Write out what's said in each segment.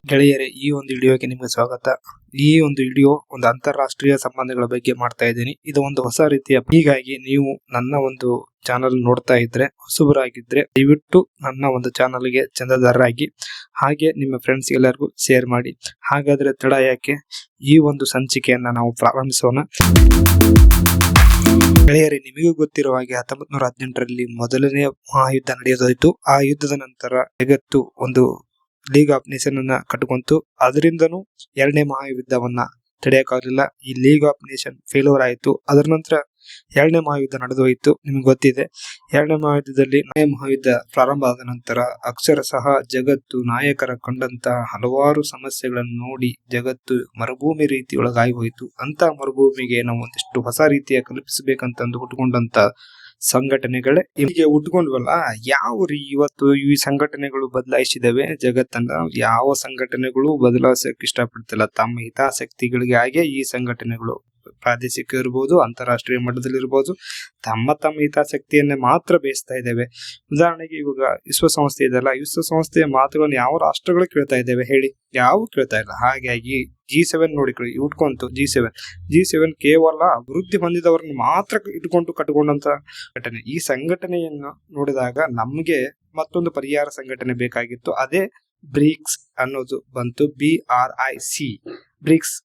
ಗೆಳೆಯರೇ, ಈ ಒಂದು ವಿಡಿಯೋಗೆ ನಿಮಗೆ ಸ್ವಾಗತ. ಈ ಒಂದು ವಿಡಿಯೋ ಒಂದು ಅಂತಾರಾಷ್ಟ್ರೀಯ ಸಂಬಂಧಗಳ ಬಗ್ಗೆ ಮಾಡ್ತಾ ಇದ್ದೀನಿ. ಇದು ಒಂದು ಹೊಸ ರೀತಿಯ, ಹೀಗಾಗಿ ನೀವು ನನ್ನ ಒಂದು ಚಾನಲ್ ನೋಡ್ತಾ ಇದ್ರೆ, ಹೊಸಬರಾಗಿದ್ರೆ ದಯವಿಟ್ಟು ನನ್ನ ಒಂದು ಚಾನಲ್ಗೆ ಚಂದಾದಾರರಾಗಿ, ಹಾಗೆ ನಿಮ್ಮ ಫ್ರೆಂಡ್ಸ್ ಎಲ್ಲರಿಗೂ ಶೇರ್ ಮಾಡಿ. ಹಾಗಾದ್ರೆ ತಡ ಯಾಕೆ, ಈ ಒಂದು ಸಂಚಿಕೆಯನ್ನ ನಾವು ಪ್ರಾರಂಭಿಸೋಣ. ಗೆಳೆಯರೇ, ನಿಮಗೂ ಗೊತ್ತಿರುವ ಹಾಗೆ 1918ರಲ್ಲಿ ಮೊದಲನೇ ಮಹಾಯುದ್ಧ ನಡೆಯೋದಾಯ್ತು. ಆ ಯುದ್ಧದ ನಂತರ ಜಗತ್ತು ಒಂದು ಲೀಗ್ ಆಫ್ ನೇಷನ್ ಅನ್ನ ಕಟ್ಟಿಕೊಂತು. ಅದರಿಂದನೂ ಎರಡನೇ ಮಹಾಯುದ್ಧವನ್ನ ತಡೆಯಕ್ಕಾಗಲಿಲ್ಲ. ಈ ಲೀಗ್ ಆಫ್ ನೇಷನ್ ಫೇಲ್ಯೂರ್ ಆಯಿತು. ಅದರ ನಂತರ ಎರಡನೇ ಮಹಾಯುದ್ಧ ನಡೆದು ಹೋಯಿತು. ನಿಮ್ಗೆ ಗೊತ್ತಿದೆ, ಎರಡನೇ ಮಹಾಯುದ್ಧದಲ್ಲಿ ಮಹಾಯುದ್ಧ ಪ್ರಾರಂಭ ಆದ ನಂತರ ಅಕ್ಷರಶಃ ಜಗತ್ತು ನಾಯಕರ ಕಂಡಂತ ಹಲವಾರು ಸಮಸ್ಯೆಗಳನ್ನು ನೋಡಿ ಜಗತ್ತು ಮರುಭೂಮಿ ರೀತಿ ಒಳಗಾಗಿ ಹೋಯಿತು. ಅಂತ ಮರುಭೂಮಿಗೆ ನಾವು ಒಂದಿಷ್ಟು ಹೊಸ ರೀತಿಯ ಕಲ್ಪಿಸಬೇಕಂತಂದು ಹುಟ್ಟುಕೊಂಡಂತ ಸಂಘಟನೆಗಳೇ ಹೀಗೆ ಹುಟ್ಕೊಂಡ್ವಲ್ಲ. ಯಾವ ಇವತ್ತು ಈ ಸಂಘಟನೆಗಳು ಬದಲಾಯಿಸಿದವೆ ಜಗತ್ತನ್ನ. ಯಾವ ಸಂಘಟನೆಗಳು ಬದಲಾಯಿಸಕ್ಕೆ ಇಷ್ಟಪಡ್ತಿಲ್ಲ. ತಮ್ಮ ಹಿತಾಸಕ್ತಿಗಳಿಗೆ ಹಾಗೆ ಈ ಸಂಘಟನೆಗಳು ಪ್ರಾದೇಶಿಕ ಇರ್ಬೋದು, ಅಂತಾರಾಷ್ಟ್ರೀಯ ಮಟ್ಟದಲ್ಲಿ ಇರ್ಬೋದು, ತಮ್ಮ ಹಿತಾಸಕ್ತಿಯನ್ನೇ ಮಾತ್ರ ಬೇಯಿಸ್ತಾ ಇದ್ದೇವೆ. ಉದಾಹರಣೆಗೆ ಇವಾಗ ವಿಶ್ವಸಂಸ್ಥೆ ಇದೆಲ್ಲ, ವಿಶ್ವಸಂಸ್ಥೆಯ ಮಾತುಗಳನ್ನು ಯಾವ ರಾಷ್ಟ್ರಗಳು ಕೇಳ್ತಾ ಇದ್ದೇವೆ ಹೇಳಿ? ಯಾವ ಕೇಳ್ತಾ ಇಲ್ಲ. ಹಾಗಾಗಿ G7 ನೋಡಿಕೊಳ್ಳಿ, ಇಟ್ಕೊಂತು G7 ಕೇವಲ ಅಭಿವೃದ್ಧಿ ಹೊಂದಿದವರನ್ನು ಮಾತ್ರ ಇಟ್ಕೊಂಡು ಕಟ್ಟಿಕೊಂಡಂತ ಸಂಘಟನೆ. ಈ ಸಂಘಟನೆಯನ್ನು ನೋಡಿದಾಗ ನಮ್ಗೆ ಮತ್ತೊಂದು ಪರಿಹಾರ ಸಂಘಟನೆ ಬೇಕಾಗಿತ್ತು. ಅದೇ ಬ್ರಿಕ್ಸ್ ಅನ್ನೋದು ಬಂತು. BRIC, BRICS.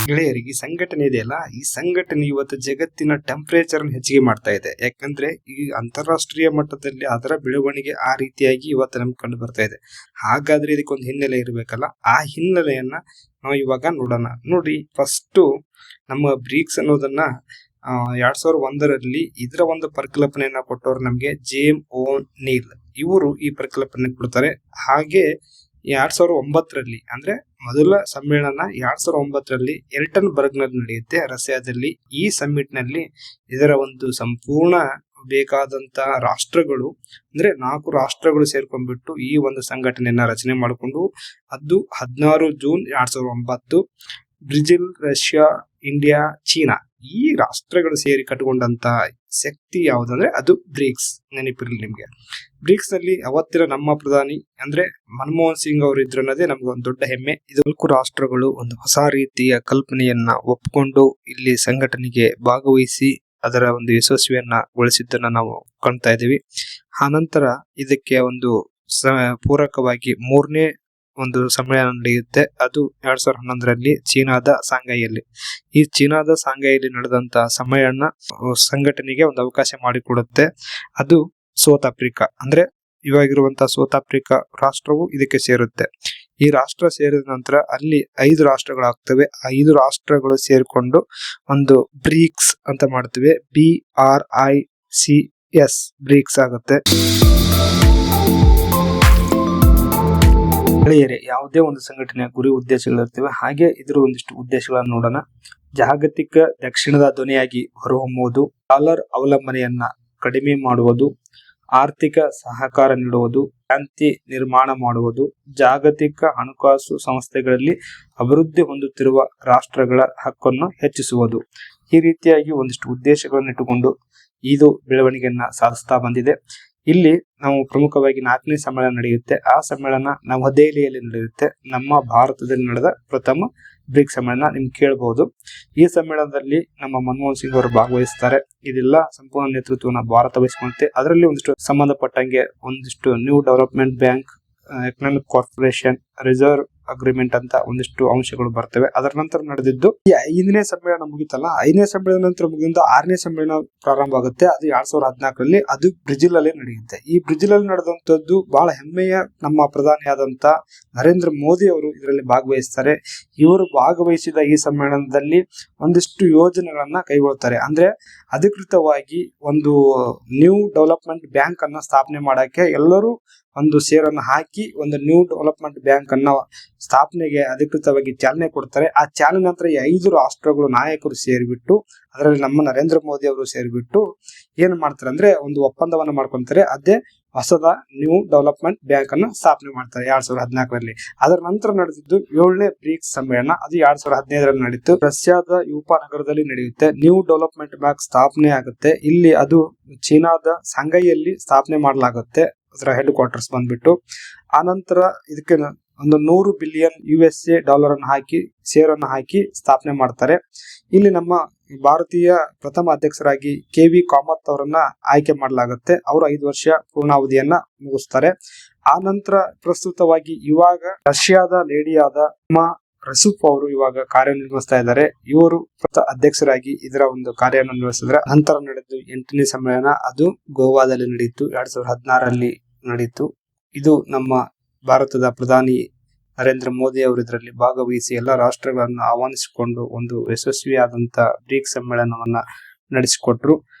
ಗೆಳೆಯರಿಗೆ, ಈ ಸಂಘಟನೆ ಇದೆಯಲ್ಲ, ಈ ಸಂಘಟನೆ ಇವತ್ತು ಜಗತ್ತಿನ ಟೆಂಪರೇಚರ್ ಹೆಚ್ಚಿಗೆ ಮಾಡ್ತಾ ಇದೆ. ಯಾಕಂದ್ರೆ ಈ ಅಂತಾರಾಷ್ಟ್ರೀಯ ಮಟ್ಟದಲ್ಲಿ ಅದರ ಬೆಳವಣಿಗೆ ಆ ರೀತಿಯಾಗಿ ಇವತ್ತು ನಮ್ಗೆ ಕಂಡು ಬರ್ತಾ ಇದೆ. ಹಾಗಾದ್ರೆ ಇದಕ್ಕೊಂದು ಹಿನ್ನೆಲೆ ಇರಬೇಕಲ್ಲ. ಆ ಹಿನ್ನೆಲೆಯನ್ನ ನಾವು ಇವಾಗ ನೋಡೋಣ. ನೋಡಿ, ಫಸ್ಟ್ ನಮ್ಮ ಬ್ರಿಕ್ಸ್ ಅನ್ನೋದನ್ನ 2001ರಲ್ಲಿ ಇದರ ಒಂದು ಪರಿಕಲ್ಪನೆಯನ್ನ ಕೊಟ್ಟವರು ನಮ್ಗೆ ಜೇಮ್ಸ್ ಓ'ನೀಲ್. ಇವರು ಈ ಪರಿಕಲ್ಪನೆ ಕೊಡ್ತಾರೆ. ಹಾಗೆ 2009ರಲ್ಲಿ ಅಂದ್ರೆ ಮೊದಲ ಸಮ್ಮೇಳನ 2009ರಲ್ಲಿ ಎಲ್ಟನ್ಬರ್ಗ್ ನಲ್ಲಿ ನಡೆಯುತ್ತೆ, ರಷ್ಯಾದಲ್ಲಿ. ಈ ಸಮ್ಮಿಟ್ ನಲ್ಲಿ ಇದರ ಒಂದು ಸಂಪೂರ್ಣ ಬೇಕಾದಂತ ರಾಷ್ಟ್ರಗಳು ಅಂದ್ರೆ 4 ರಾಷ್ಟ್ರಗಳು ಸೇರ್ಕೊಂಡ್ಬಿಟ್ಟು ಈ ಒಂದು ಸಂಘಟನೆಯನ್ನ ರಚನೆ ಮಾಡಿಕೊಂಡು, ಅದು 16 June 2009 Brazil, Russia, India, China ಈ ರಾಷ್ಟ್ರಗಳು ಸೇರಿ ಕಟ್ಟಿಕೊಂಡಂತ ಶಕ್ತಿ ಯಾವುದಂದ್ರೆ ಅದು ಬ್ರಿಕ್ಸ್. ನೆನಪಿರಲಿ ನಿಮ್ಗೆ. ಬ್ರಿಕ್ಸ್ ನಲ್ಲಿ ಅವತ್ತಿನ ನಮ್ಮ ಪ್ರಧಾನಿ ಅಂದ್ರೆ ಮನಮೋಹನ್ ಸಿಂಗ್ ಅವರು ಇದ್ರು ಅನ್ನೋದೇ ನಮ್ಗೆ ಒಂದು ದೊಡ್ಡ ಹೆಮ್ಮೆ. ಇದು 4 ರಾಷ್ಟ್ರಗಳು ಒಂದು ಹೊಸ ರೀತಿಯ ಕಲ್ಪನೆಯನ್ನ ಒಪ್ಪಿಕೊಂಡು ಇಲ್ಲಿ ಸಂಘಟನೆಗೆ ಭಾಗವಹಿಸಿ ಅದರ ಒಂದು ಯಶಸ್ವಿಯನ್ನ ಗೊಳಿಸಿದ್ದನ್ನ ನಾವು ಕಾಣ್ತಾ ಇದೀವಿ. ಆನಂತರ ಇದಕ್ಕೆ ಒಂದು ಪೂರಕವಾಗಿ 3ನೇ ಒಂದು ಸಮ್ಮೇಳನ ನಡೆಯುತ್ತೆ. ಅದು 2011ರಲ್ಲಿ ಚೀನಾದ ಶಾಂಘೈಯಲ್ಲಿ. ಈ ಚೀನಾದ ಶಾಂಘೈಯಲ್ಲಿ ನಡೆದಂತ ಸಮ್ಮೇಳನ ಸಂಘಟನೆಗೆ ಒಂದು ಅವಕಾಶ ಮಾಡಿಕೊಡುತ್ತೆ. ಅದು ಸೌತ್ ಆಫ್ರಿಕಾ ಅಂದ್ರೆ ಇವಾಗಿರುವಂತಹ ಸೌತ್ ಆಫ್ರಿಕಾ ರಾಷ್ಟ್ರವು ಇದಕ್ಕೆ ಸೇರುತ್ತೆ. ಈ ರಾಷ್ಟ್ರ ಸೇರಿದ ನಂತರ ಅಲ್ಲಿ 5 ರಾಷ್ಟ್ರಗಳಾಗ್ತವೆ. 5 ರಾಷ್ಟ್ರಗಳು ಸೇರಿಕೊಂಡು ಒಂದು ಬ್ರಿಕ್ಸ್ ಅಂತ ಮಾಡ್ತೇವೆ. BRICS ಬ್ರಿಕ್ಸ್ ಆಗುತ್ತೆ. ಗೆಳೆಯರೇ, ಯಾವುದೇ ಒಂದು ಸಂಘಟನೆಯ ಗುರಿ ಉದ್ದೇಶಗಳಿರ್ತವೆ. ಹಾಗೆ ಇದರ ಒಂದಿಷ್ಟು ಉದ್ದೇಶಗಳನ್ನು ನೋಡೋಣ. ಜಾಗತಿಕ ದಕ್ಷಿಣದ ಧ್ವನಿಯಾಗಿ ಹೊರಹೊಮ್ಮುವುದು, ಡಾಲರ್ ಅವಲಂಬನೆಯನ್ನ ಕಡಿಮೆ ಮಾಡುವುದು, ಆರ್ಥಿಕ ಸಹಕಾರ ನೀಡುವುದು, ಶಾಂತಿ ನಿರ್ಮಾಣ ಮಾಡುವುದು, ಜಾಗತಿಕ ಹಣಕಾಸು ಸಂಸ್ಥೆಗಳಲ್ಲಿ ಅಭಿವೃದ್ಧಿ ಹೊಂದುತ್ತಿರುವ ರಾಷ್ಟ್ರಗಳ ಹಕ್ಕನ್ನು ಹೆಚ್ಚಿಸುವುದು. ಈ ರೀತಿಯಾಗಿ ಒಂದಿಷ್ಟು ಉದ್ದೇಶಗಳನ್ನು ಇಟ್ಟುಕೊಂಡು ಇದು ಬೆಳವಣಿಗೆಯನ್ನ ಸಾಧಿಸ್ತಾ ಬಂದಿದೆ. ಇಲ್ಲಿ ನಾವು ಪ್ರಮುಖವಾಗಿ 4ನೇ ಸಮ್ಮೇಳನ ನಡೆಯುತ್ತೆ. ಆ ಸಮ್ಮೇಳನ ನವದೆಹಲಿಯಲ್ಲಿ ನಡೆಯುತ್ತೆ. ನಮ್ಮ ಭಾರತದಲ್ಲಿ ನಡೆದ ಪ್ರಥಮ ಬ್ರಿಕ್ಸ್ ಸಮ್ಮೇಳನ. ನಿಮ್ಗೆ ಕೇಳಬಹುದು, ಈ ಸಮ್ಮೇಳನದಲ್ಲಿ ನಮ್ಮ ಮನಮೋಹನ್ ಸಿಂಗ್ ಅವರು ಭಾಗವಹಿಸ್ತಾರೆ. ಇದೆಲ್ಲ ಸಂಪೂರ್ಣ ನೇತೃತ್ವವನ್ನು ಭಾರತ ವಹಿಸಿಕೊಳ್ಳುತ್ತೆ. ಅದರಲ್ಲಿ ಒಂದಿಷ್ಟು ಸಂಬಂಧಪಟ್ಟಂಗೆ ಒಂದಿಷ್ಟು new development bank, economic corporation, reserve agreement ಅಂತ ಒಂದಿಷ್ಟು ಅಂಶಗಳು ಬರ್ತವೆ. ಅದರ ನಂತರ ನಡೆದಿದ್ದು 5ನೇ ಸಮ್ಮೇಳನ ಮುಗಿತಲ್ಲ. 5ನೇ ಸಮ್ಮೇಳನ ನಂತರ ಮುಗಿದ 6ನೇ ಸಮ್ಮೇಳನ ಪ್ರಾರಂಭ ಆಗುತ್ತೆ. ಅದು 2014ರಲ್ಲಿ. ಅದು ಬ್ರೆಜಿಲ್ ಅಲ್ಲಿ ನಡೆಯುತ್ತೆ. ಈ ಬ್ರೆಜಿಲ್ ಅಲ್ಲಿ ನಡೆದಂತದ್ದು ಬಹಳ ಹೆಮ್ಮೆಯ ನಮ್ಮ ಪ್ರಧಾನಿಯಾದಂತ ನರೇಂದ್ರ ಮೋದಿ ಅವರು ಇದರಲ್ಲಿ ಭಾಗವಹಿಸ್ತಾರೆ. ಇವರು ಭಾಗವಹಿಸಿದ ಈ ಸಮ್ಮೇಳನದಲ್ಲಿ ಒಂದಿಷ್ಟು ಯೋಜನೆಗಳನ್ನ ಕೈಗೊಳ್ತಾರೆ. ಅಂದ್ರೆ ಅಧಿಕೃತವಾಗಿ ಒಂದು ನ್ಯೂ ಡೆವಲಪ್ಮೆಂಟ್ ಬ್ಯಾಂಕ್ ಅನ್ನ ಸ್ಥಾಪನೆ ಮಾಡಕ್ಕೆ ಎಲ್ಲರೂ ಒಂದು ಷೇರನ್ನು ಹಾಕಿ ಒಂದು ನ್ಯೂ ಡೆವಲಪ್ಮೆಂಟ್ ಬ್ಯಾಂಕ್ ಅನ್ನ ಸ್ಥಾಪನೆಗೆ ಅಧಿಕೃತವಾಗಿ ಚಾಲನೆ ಕೊಡ್ತಾರೆ. ಆ ಚಾಲನೆ ನಂತರ ಈ 5 ರಾಷ್ಟ್ರಗಳು ನಾಯಕರು ಸೇರಿಬಿಟ್ಟು, ಅದರಲ್ಲಿ ನಮ್ಮ ನರೇಂದ್ರ ಮೋದಿ ಅವರು ಸೇರಿಬಿಟ್ಟು ಏನ್ ಮಾಡ್ತಾರೆ ಅಂದ್ರೆ ಒಂದು ಒಪ್ಪಂದವನ್ನ ಮಾಡ್ಕೊಂತಾರೆ. ಅದೇ ಹೊಸದ ನ್ಯೂ ಡೆವಲಪ್ಮೆಂಟ್ ಬ್ಯಾಂಕ್ ಅನ್ನ ಸ್ಥಾಪನೆ ಮಾಡ್ತಾರೆ 2014ರಲ್ಲಿ. ಅದರ ನಂತರ ನಡೆದಿದ್ದು 7ನೇ ಬ್ರಿಕ್ಸ್ ಸಮ್ಮೇಳನ, ಅದು 2015ರಲ್ಲಿ ನಡೀತು. ರಷ್ಯಾದ ಯೂಪಾ ನಗರದಲ್ಲಿ ನಡೆಯುತ್ತೆ. ನ್ಯೂ ಡೆವಲಪ್ಮೆಂಟ್ ಬ್ಯಾಂಕ್ ಸ್ಥಾಪನೆ ಆಗುತ್ತೆ. ಇಲ್ಲಿ ಅದು ಚೀನಾದ ಸಂಘೈಯಲ್ಲಿ ಸ್ಥಾಪನೆ ಮಾಡಲಾಗುತ್ತೆ, ಅದರ ಹೆಡ್ ಕ್ವಾರ್ಟರ್ಸ್ ಬಂದ್ಬಿಟ್ಟು. ಆನಂತರ ಇದಕ್ಕೆ ಒಂದು 100 ಬಿಲಿಯನ್ USA ಡಾಲರ್ ಅನ್ನು ಹಾಕಿ ಶೇರ್ ಅನ್ನು ಹಾಕಿ ಸ್ಥಾಪನೆ ಮಾಡ್ತಾರೆ. ಇಲ್ಲಿ ನಮ್ಮ ಭಾರತೀಯ ಪ್ರಥಮ ಅಧ್ಯಕ್ಷರಾಗಿ KV ಕಾಮತ್ ಅವರನ್ನ ಆಯ್ಕೆ ಮಾಡಲಾಗುತ್ತೆ. ಅವರು 5 ವರ್ಷ ಪೂರ್ಣಾವಧಿಯನ್ನ ಮುಗಿಸ್ತಾರೆ. ಆ ನಂತರ ಪ್ರಸ್ತುತವಾಗಿ ಇವಾಗ ರಷ್ಯಾದ ಲೇಡಿಯಾದ ರಸೂಫ್ ಅವರು ಇವಾಗ ಕಾರ್ಯನಿರ್ವಹಿಸ್ತಾ ಇದ್ದಾರೆ. ಇವರು ಅಧ್ಯಕ್ಷರಾಗಿ ಇದರ ಒಂದು ಕಾರ್ಯನಿರ್ವಹಿಸಿದ್ರೆ. ನಂತರ ನಡೆದು 8ನೇ ಸಮ್ಮೇಳನ, ಅದು ಗೋವಾದಲ್ಲಿ ನಡೆಯಿತು, 2016ರಲ್ಲಿ ನಡೆಯಿತು. ಇದು ನಮ್ಮ ಭಾರತದ ಪ್ರಧಾನಿ ನರೇಂದ್ರ ಮೋದಿ ಅವರು ಇದರಲ್ಲಿ ಭಾಗವಹಿಸಿ ಎಲ್ಲ ರಾಷ್ಟ್ರಗಳನ್ನು ಆಹ್ವಾನಿಸಿಕೊಂಡು ಒಂದು ಯಶಸ್ವಿಯಾದಂತ ಬ್ರಿಕ್ಸ್ ಸಮ್ಮೇಳನವನ್ನ ನಡೆಸಿಕೊಟ್ರು.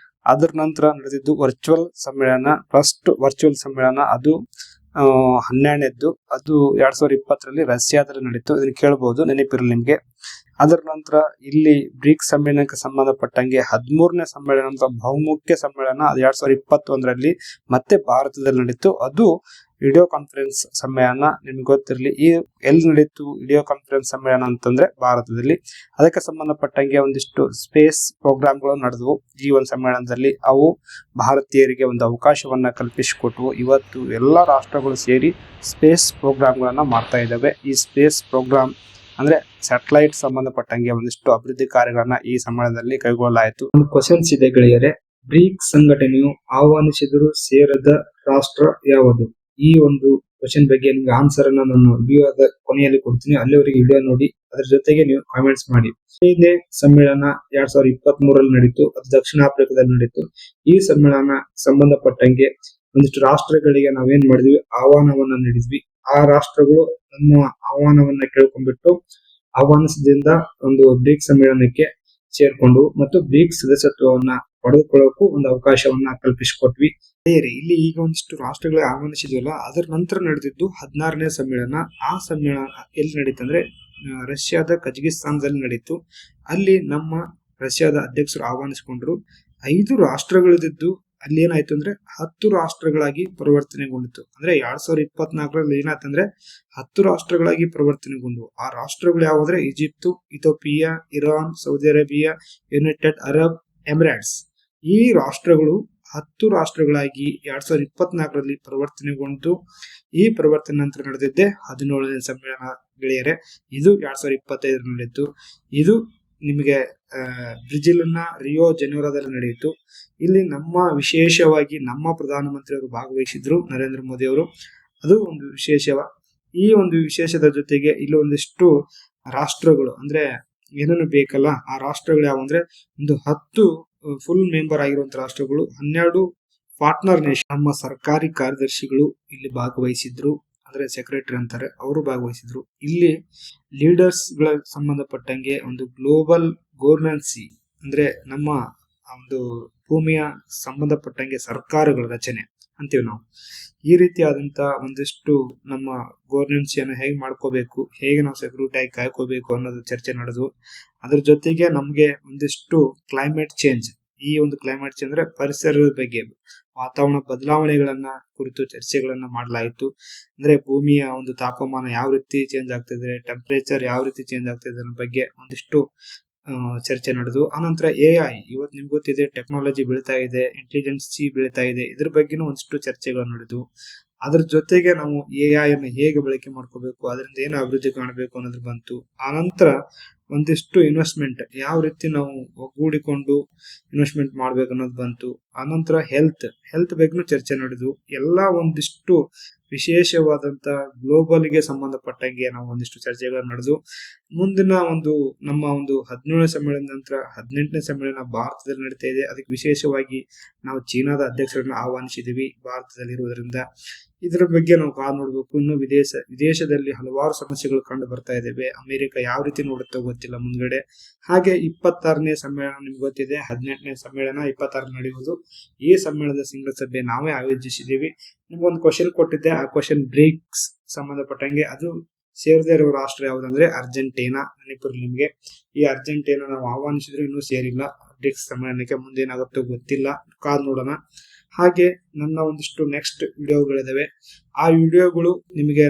ಅದರ ನಂತರ ನಡೆದಿದ್ದು ವರ್ಚುವಲ್ ಸಮ್ಮೇಳನ. ಫಸ್ಟ್ ವರ್ಚುವಲ್ ಸಮ್ಮೇಳನ ಅದು 12ನೇದ್ದು, ಅದು 2020ರಲ್ಲಿ ರಷ್ಯಾದಲ್ಲಿ ನಡೀತು. ಇದನ್ನ ಕೇಳಬಹುದು, ನೆನಪಿರಲಿ ನಿಮ್ಗೆ. ಅದರ ನಂತರ ಇಲ್ಲಿ ಬ್ರಿಕ್ಸ್ ಸಮ್ಮೇಳನಕ್ಕೆ ಸಂಬಂಧಪಟ್ಟಂಗೆ 13ನೇ ಸಮ್ಮೇಳನ ಅಂತ ಬಹುಮುಖ್ಯ ಸಮ್ಮೇಳನ, ಅದು 2021ರಲ್ಲಿ ಮತ್ತೆ ಭಾರತದಲ್ಲಿ ನಡೀತು. ಅದು ವಿಡಿಯೋ ಕಾನ್ಫರೆನ್ಸ್ ಸಮ್ಮೇಳನ. ನಿಮ್ಗೆ ಗೊತ್ತಿರಲಿ ಈ ಎಲ್ಲಿ ನಡೀತು ವಿಡಿಯೋ ಕಾನ್ಫರೆನ್ಸ್ ಸಮ್ಮೇಳನ ಅಂತಂದ್ರೆ ಭಾರತದಲ್ಲಿ. ಅದಕ್ಕೆ ಸಂಬಂಧಪಟ್ಟಂಗೆ ಒಂದಿಷ್ಟು ಸ್ಪೇಸ್ ಪ್ರೋಗ್ರಾಮ್ಗಳು ನಡೆದವು ಈ ಒಂದು ಸಮ್ಮೇಳನದಲ್ಲಿ. ಅವು ಭಾರತೀಯರಿಗೆ ಒಂದು ಅವಕಾಶವನ್ನ ಕಲ್ಪಿಸಿಕೊಟ್ಟವು. ಇವತ್ತು ಎಲ್ಲಾ ರಾಷ್ಟ್ರಗಳು ಸೇರಿ ಸ್ಪೇಸ್ ಪ್ರೋಗ್ರಾಮ್ಗಳನ್ನ ಮಾಡ್ತಾ ಇದ್ದಾವೆ. ಈ ಸ್ಪೇಸ್ ಪ್ರೋಗ್ರಾಮ್ ಅಂದ್ರೆ ಸ್ಯಾಟಲೈಟ್ ಸಂಬಂಧಪಟ್ಟಂಗೆ ಒಂದಿಷ್ಟು ಅಭಿವೃದ್ಧಿ ಕಾರ್ಯಗಳನ್ನ ಈ ಸಮ್ಮೇಳನದಲ್ಲಿ ಕೈಗೊಳ್ಳಲಾಯಿತು. ಒಂದು ಕ್ವಶನ್ಸ್ ಇದೆ ಗೆಳೆಯರೆ, ಬ್ರಿಕ್ಸ್ ಸಂಘಟನೆಯು ಆಹ್ವಾನಿಸಿದರೂ ಸೇರದ ರಾಷ್ಟ್ರ ಯಾವುದು? ಈ ಒಂದು ಕ್ವಶನ್ ಬಗ್ಗೆ ನಿಮ್ಗೆ ಆನ್ಸರ್ ಅನ್ನ ನಾನು ವಿಡಿಯೋದ ಕೊನೆಯಲ್ಲಿ ಕೊಡ್ತೀನಿ, ಅಲ್ಲಿವರೆಗೆ ವಿಡಿಯೋ ನೋಡಿ, ಅದ್ರ ಜೊತೆಗೆ ನೀವು ಕಾಮೆಂಟ್ಸ್ ಮಾಡಿ. 5ನೇ ಸಮ್ಮೇಳನ 2023ರಲ್ಲಿ ನಡೀತು, ಅದು ದಕ್ಷಿಣ ಆಫ್ರಿಕಾದಲ್ಲಿ ನಡೀತು. ಈ ಸಮ್ಮೇಳನ ಸಂಬಂಧಪಟ್ಟಂಗೆ ಒಂದಿಷ್ಟು ರಾಷ್ಟ್ರಗಳಿಗೆ ನಾವೇನ್ ಮಾಡಿದ್ವಿ, ಆಹ್ವಾನವನ್ನ ನೀಡಿದ್ವಿ. ಆ ರಾಷ್ಟ್ರಗಳು ನಮ್ಮ ಆಹ್ವಾನವನ್ನ ಕೇಳ್ಕೊಂಡ್ಬಿಟ್ಟು ಆಹ್ವಾನಿಸದಿಂದ ಒಂದು ಬ್ರಿಕ್ಸ್ ಸಮ್ಮೇಳನಕ್ಕೆ ಸೇರ್ಕೊಂಡು ಮತ್ತು ಬ್ರಿಕ್ಸ್ ಸದಸ್ಯತ್ವವನ್ನ ಪಡೆದುಕೊಳ್ಳೋಕು ಒಂದು ಅವಕಾಶವನ್ನ ಕಲ್ಪಿಸಿಕೊಟ್ವಿ. ಇಲ್ಲಿ ಈಗ ಒಂದಿಷ್ಟು ರಾಷ್ಟ್ರಗಳಿಗೆ ಆಹ್ವಾನಿಸಿದ್ವಲ್ಲ, ಅದರ ನಂತರ ನಡೆದಿದ್ದು 16ನೇ ಸಮ್ಮೇಳನ. ಆ ಸಮ್ಮೇಳನ ಎಲ್ಲಿ ನಡೀತಂದ್ರೆ ರಷ್ಯಾದ ಕಜಕಿಸ್ತಾನದಲ್ಲಿ ನಡೀತು. ಅಲ್ಲಿ ನಮ್ಮ ರಷ್ಯಾದ ಅಧ್ಯಕ್ಷರು ಆಹ್ವಾನಿಸಿಕೊಂಡ್ರು. 5 ರಾಷ್ಟ್ರಗಳಿದ್ದು ಅಲ್ಲಿ ಏನಾಯ್ತು ಅಂದ್ರೆ 10 ರಾಷ್ಟ್ರಗಳಾಗಿ ಪರಿವರ್ತನೆಗೊಂಡಿತು. ಅಂದ್ರೆ 2024ರಲ್ಲಿ ಏನಾಯ್ತಂದ್ರೆ 10 ರಾಷ್ಟ್ರಗಳಾಗಿ ಪರಿವರ್ತನೆಗೊಂಡು. ಆ ರಾಷ್ಟ್ರಗಳು ಯಾವಂದ್ರೆ Egypt, Ethiopia, Iran, Saudi Arabia, United Arab Emirates. ಈ ರಾಷ್ಟ್ರಗಳು 10 ರಾಷ್ಟ್ರಗಳಾಗಿ 2024ರಲ್ಲಿ ಪರಿವರ್ತನೆಗೊಂಡು. ಈ ಪರಿವರ್ತನೆ ನಂತರ ನಡೆದಿದ್ದೆ 17ನೇ ಸಮ್ಮೇಳನ ಗೆಳೆಯರೆ. ಇದು 2025ರಲ್ಲಿ ನಡೆಯಿತು. ಇದು ನಿಮಗೆ ಬ್ರೆಜಿಲ್ನ ರಿಯೋ ಜೆನೆರೋದಲ್ಲಿ ನಡೆಯಿತು. ಇಲ್ಲಿ ನಮ್ಮ ವಿಶೇಷವಾಗಿ ನಮ್ಮ ಪ್ರಧಾನಮಂತ್ರಿ ಅವರು ಭಾಗವಹಿಸಿದ್ರು, ನರೇಂದ್ರ ಮೋದಿ ಅವರು. ಅದು ಒಂದು ವಿಶೇಷವ. ಈ ಒಂದು ವಿಶೇಷದ ಜೊತೆಗೆ ಇಲ್ಲಿ ಒಂದಿಷ್ಟು ರಾಷ್ಟ್ರಗಳು ಅಂದ್ರೆ ಏನೇನು ಬೇಕಲ್ಲ, ಆ ರಾಷ್ಟ್ರಗಳು ಯಾವ ಅಂದ್ರೆ ಒಂದು 10 ಫುಲ್ ಮೆಂಬರ್ ಆಗಿರುವಂತ ರಾಷ್ಟ್ರಗಳು, 12 ಪಾರ್ಟ್ನರ್ ನೇಷನ್. ನಮ್ಮ ಸರ್ಕಾರಿ ಕಾರ್ಯದರ್ಶಿಗಳು ಇಲ್ಲಿ ಭಾಗವಹಿಸಿದ್ರು, ಅಂದ್ರೆ ಸೆಕ್ರೆಟರಿ ಅಂತಾರೆ, ಅವರು ಭಾಗವಹಿಸಿದ್ರು. ಇಲ್ಲಿ ಲೀಡರ್ಸ್ ಗಳ ಸಂಬಂಧಪಟ್ಟಂಗೆ ಒಂದು ಗ್ಲೋಬಲ್ ಗೋರ್ನೆನ್ಸಿ ಅಂದ್ರೆ ನಮ್ಮ ಒಂದು ಭೂಮಿಯ ಸಂಬಂಧಪಟ್ಟಂಗೆ ಸರ್ಕಾರಗಳ ರಚನೆ ಅಂತೀವಿ ನಾವು. ಈ ರೀತಿಯಾದಂತ ಒಂದಿಷ್ಟು ನಮ್ಮ ಗೋರ್ನೆನ್ಸಿಯನ್ನು ಹೇಗೆ ಮಾಡ್ಕೋಬೇಕು, ಹೇಗೆ ನಾವು ಸೆಕ್ಯೂರಿಟಿ ಆಗಿ ಕಾಯ್ಕೋಬೇಕು ಅನ್ನೋದು ಚರ್ಚೆ ನಡೆದು. ಅದ್ರ ಜೊತೆಗೆ ನಮ್ಗೆ ಒಂದಿಷ್ಟು ಕ್ಲೈಮೇಟ್ ಚೇಂಜ್, ಈ ಒಂದು ಕ್ಲೈಮೇಟ್ ಚೇಂಜ್ ಅಂದ್ರೆ ಪರಿಸರದ ಬಗ್ಗೆ, ವಾತಾವರಣ ಬದಲಾವಣೆಗಳನ್ನ ಕುರಿತು ಚರ್ಚೆಗಳನ್ನ ಮಾಡಲಾಯಿತು. ಅಂದ್ರೆ ಭೂಮಿಯ ಒಂದು ತಾಪಮಾನ ಯಾವ ರೀತಿ ಚೇಂಜ್ ಆಗ್ತಿದೆ, ಟೆಂಪರೇಚರ್ ಯಾವ ರೀತಿ ಚೇಂಜ್ ಆಗ್ತಿದೆ ಅನ್ನೋ ಬಗ್ಗೆ ಒಂದಿಷ್ಟು ಚರ್ಚೆ ನಡೆದು. ಆನಂತರ AI, ಇವತ್ತು ನಿಮ್ಗೆ ಗೊತ್ತಿದೆ ಟೆಕ್ನಾಲಜಿ ಬೆಳೀತಾ ಇದೆ, ಇಂಟೆಲಿಜೆನ್ಸಿ ಬೆಳೀತಾ ಇದೆ, ಇದ್ರ ಬಗ್ಗೆನೂ ಒಂದಿಷ್ಟು ಚರ್ಚೆಗಳು ನಡೆದು. ಅದ್ರ ಜೊತೆಗೆ ನಾವು AI ಅನ್ನು ಹೇಗೆ ಬಳಕೆ ಮಾಡ್ಕೋಬೇಕು, ಅದರಿಂದ ಏನು ಅಭಿವೃದ್ಧಿ ಕಾಣಬೇಕು ಅನ್ನೋದ್ರ ಬಂತು. ಆನಂತರ ಒಂದಿಷ್ಟು ಇನ್ವೆಸ್ಟ್ಮೆಂಟ್ ಯಾವ ರೀತಿ ನಾವು ಒಗ್ಗೂಡಿಕೊಂಡು ಇನ್ವೆಸ್ಟ್ಮೆಂಟ್ ಮಾಡ್ಬೇಕು ಅನ್ನೋದು ಬಂತು. ಆನಂತರ ಹೆಲ್ತ್ ಬಗ್ಗೆನೂ ಚರ್ಚೆ ನಡೆದು. ಎಲ್ಲಾ ಒಂದಿಷ್ಟು ವಿಶೇಷವಾದಂತ ಗ್ಲೋಬಲ್ಗೆ ಸಂಬಂಧಪಟ್ಟಂಗೆ ನಾವು ಒಂದಿಷ್ಟು ಚರ್ಚೆಗಳು ನಡೆದು. ಮುಂದಿನ ಒಂದು ನಮ್ಮ ಒಂದು 17ನೇ ಸಮ್ಮೇಳನ ನಂತರ 18ನೇ ಸಮ್ಮೇಳನ ಭಾರತದಲ್ಲಿ ನಡೀತಾ ಇದೆ. ಅದಕ್ಕೆ ವಿಶೇಷವಾಗಿ ನಾವು ಚೀನಾದ ಅಧ್ಯಕ್ಷರನ್ನ ಆಹ್ವಾನಿಸಿದೀವಿ ಭಾರತದಲ್ಲಿ ಇರುವುದರಿಂದ. ಇದರ ಬಗ್ಗೆ ನಾವು ಕಾದು ನೋಡ್ಬೇಕು. ಇನ್ನು ವಿದೇಶದಲ್ಲಿ ಹಲವಾರು ಸಮಸ್ಯೆಗಳು ಕಂಡು ಬರ್ತಾ ಇದ್ದೇವೆ. ಅಮೆರಿಕ ಯಾವ ರೀತಿ ನೋಡುತ್ತೋ ಗೊತ್ತಿಲ್ಲ ಮುಂದ್ಗಡೆ. ಹಾಗೆ 26ನೇ ಸಮ್ಮೇಳನ ನಿಮ್ಗೆ ಗೊತ್ತಿದೆ, 18ನೇ ಸಮ್ಮೇಳನ 26 ನಡೆಯುವುದು. ಈ ಸಮ್ಮೇಳನದ ಶೃಂಗಸಭೆ ನಾವೇ ಆಯೋಜಿಸಿದ್ದೀವಿ. ನಿಮ್ಗೊಂದು ಕ್ವಶನ್ ಕೊಟ್ಟಿದ್ದೆ, ಆ ಕ್ವಶನ್ ಬ್ರಿಕ್ಸ್ ಸಂಬಂಧಪಟ್ಟಂಗೆ ಅದು ಸೇರದೇ ಇರುವ ರಾಷ್ಟ್ರ ಯಾವುದಂದ್ರೆ ಅರ್ಜೆಂಟೀನಾ. ನೆನಪಿರಲಿ ನಿಮಗೆ. ಈ ಅರ್ಜೆಂಟೀನಾ ನಾವು ಆಹ್ವಾನಿಸಿದ್ರು ಇನ್ನೂ ಸೇರಿಲ್ಲ. ಅಪ್ಡೇಟ್ಸ್ ಸಮಾನಕ್ಕೆ ಮುಂದೇನಾಗುತ್ತೋ ಗೊತ್ತಿಲ್ಲ, ಕಾದ್ ನೋಡೋಣ. ಹಾಗೆ ನನ್ನ ಒಂದಿಷ್ಟು ನೆಕ್ಸ್ಟ್ ವಿಡಿಯೋಗಳಿದಾವೆ. ಆ ವಿಡಿಯೋಗಳು ನಿಮಗೆ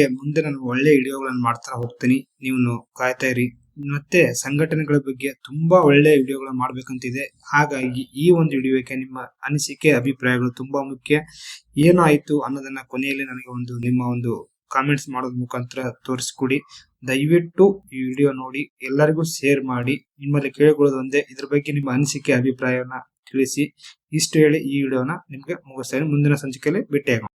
ಮುಂದೆ ನಾನು ಒಳ್ಳೆ ವಿಡಿಯೋಗಳನ್ನು ಮಾಡ್ತಾ ಹೋಗ್ತೀನಿ. ನೀವು ಕಾಯ್ತಾ ಇರಿ. ಮತ್ತೆ ಸಂಘಟನೆಗಳ ಬಗ್ಗೆ ತುಂಬಾ ಒಳ್ಳೆ ವಿಡಿಯೋಗಳನ್ನು ಮಾಡ್ಬೇಕಂತಿದೆ. ಹಾಗಾಗಿ ಈ ಒಂದು ವಿಡಿಯೋಕ್ಕೆ ನಿಮ್ಮ ಅನಿಸಿಕೆ ಅಭಿಪ್ರಾಯಗಳು ತುಂಬಾ ಮುಖ್ಯ. ಏನಾಯ್ತು ಅನ್ನೋದನ್ನ ಕೊನೆಯಲ್ಲಿ ನನಗೆ ನಿಮ್ಮ ಒಂದು ಕಾಮೆಂಟ್ಸ್ ಮಾಡೋದ್ ಮುಖಾಂತರ ತೋರಿಸ್ಕೊಡಿ. ದಯವಿಟ್ಟು ಈ ವಿಡಿಯೋ ನೋಡಿ ಎಲ್ಲರಿಗೂ ಶೇರ್ ಮಾಡಿ. ನಿಮ್ಮಲ್ಲಿ ಕೇಳಿಕೊಳ್ಳೋದು ಒಂದೇ, ಇದ್ರ ಬಗ್ಗೆ ನಿಮ್ಮ ಅನಿಸಿಕೆ ಅಭಿಪ್ರಾಯವನ್ನ ತಿಳಿಸಿ. ಇಷ್ಟು ಹೇಳಿ ಈ ವಿಡಿಯೋನ ನಿಮ್ಗೆ ಮುಗಿಸ್ತೇನೆ. ಮುಂದಿನ ಸಂಚಿಕೆಯಲ್ಲಿ ಭೇಟಿಯಾಗೋಣ.